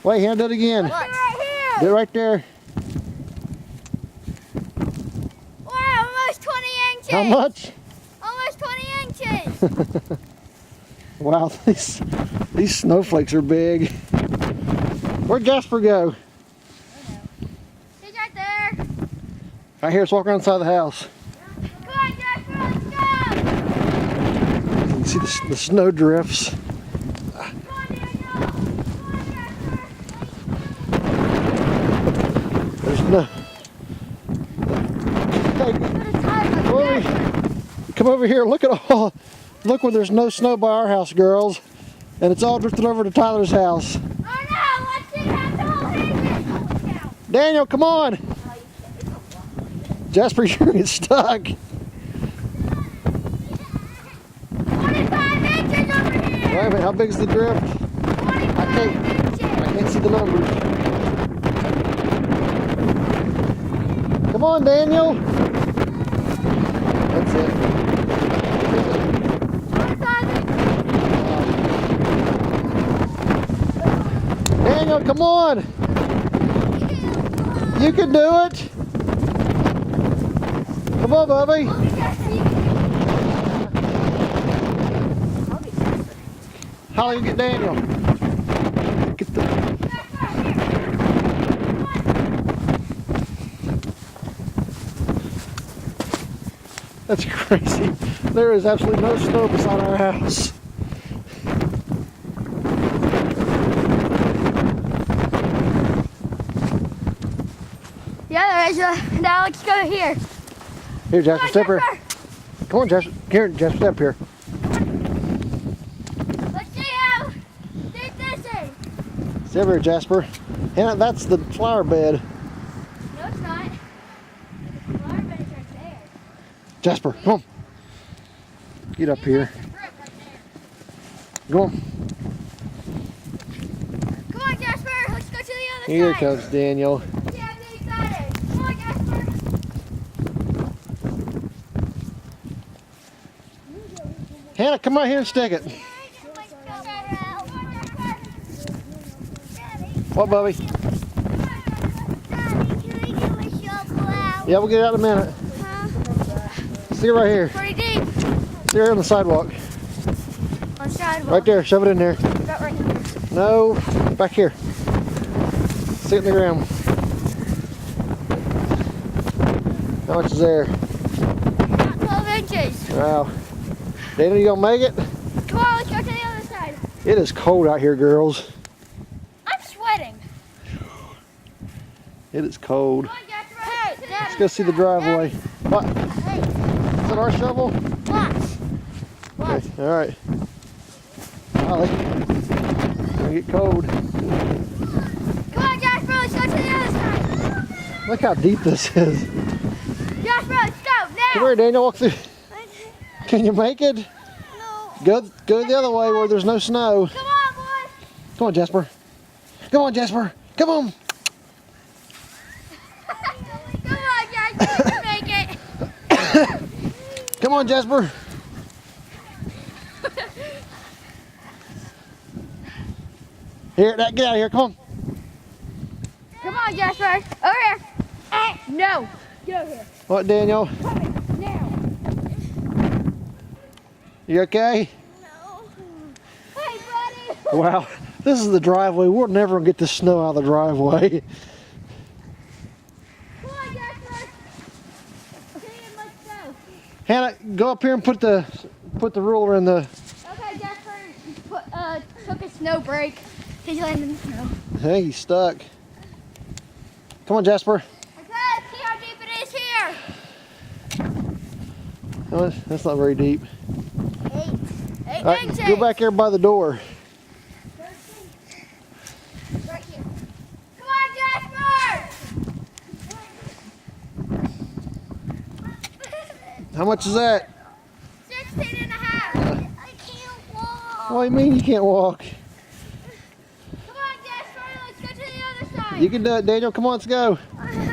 Wait, here, do it again. Right here. Do it right there. Wow, almost 20 inches. How much? Almost 20 inches. Wow, these snowflakes are big. Where'd Jasper go? He's right there. Right here, let's walk around inside the house. Come on, Jasper, let's go. You can see the snow drifts. Come on, Daniel. Come on, Jasper. There's no... Hey, come over here. Look at all... Look where there's no snow by our house, girls. And it's all drifted over to Tyler's house. Oh no, let's see how tall he is. Holy cow. Daniel, come on. Jasper, you're getting stuck. 25 inches over here. Wait a minute, how big's the drift? 25 inches. I can't see the numbers. Come on, Daniel. That's it. 25 inches. Daniel, come on. You can do it. Come on, Bubby. Holly, get Daniel. Get the... That's crazy. There is absolutely no snow beside our house. Yeah, there is. Now let's go here. Here, Jasper, step here. Come on, Jasper. Here, Jasper, step here. Let's see how deep this is. Step here, Jasper. And that's the flower bed. No, it's not. The flower bed is right there. Jasper, come on. Get up here. There's a brook right there. Go on. Come on, Jasper. Let's go to the other Here side. comes Daniel. See how deep that is. Come on, Jasper. Hannah, come right here and stick it. What, Bubby? Yeah, we'll get it out in a minute. See it right here. Pretty deep. See her on the sidewalk. On sidewalk. Right there. Shove it in there. About right here. No, back here. See it in the ground. How much is there? About 12 inches. Wow. Daniel, you gonna make it? Come on, let's go to the other side. It is cold out here, girls. I'm sweating. It is cold. Come on, Jasper. Hey, Daddy. Let's go see the driveway. What? Hey, Is that our shovel? watch. Watch. Okay, all right. Holly, it's gonna get cold. Come on, Jasper, let's go to the other side. Look how deep this is. Jasper, let's go now. Come here, Daniel. Walk through. Can you make it? No. Go the other way where there's no snow. Come on, boy. Come on, Jasper. Come on, Jasper. Come on. Come on, Jasper, you can make it. Come on, Jasper. Here, get out of here. Come on. Come on, Jasper. Over here. No. Get over here. What, Daniel? Come here. Now. You okay? No. Hey, buddy. Wow. This is the driveway. We're never gonna get the snow out of the driveway. Come on, Jasper. Okay, let's go. Hannah, go up here and put the ruler in the. Okay, Jasper took a snow break. He's landing in the snow. I think he's stuck. Come on, Jasper. Okay, let's see how deep it is here. Oh, that's not very deep. 8 All right, inches. go back there by the door. 13. Right here. Come on, Jasper. How much is that? 16 and a half. I can't walk. What do you mean you can't walk? Come on, Jasper, let's go to the other side. You can do it, Daniel. Come on, let's go. Okay.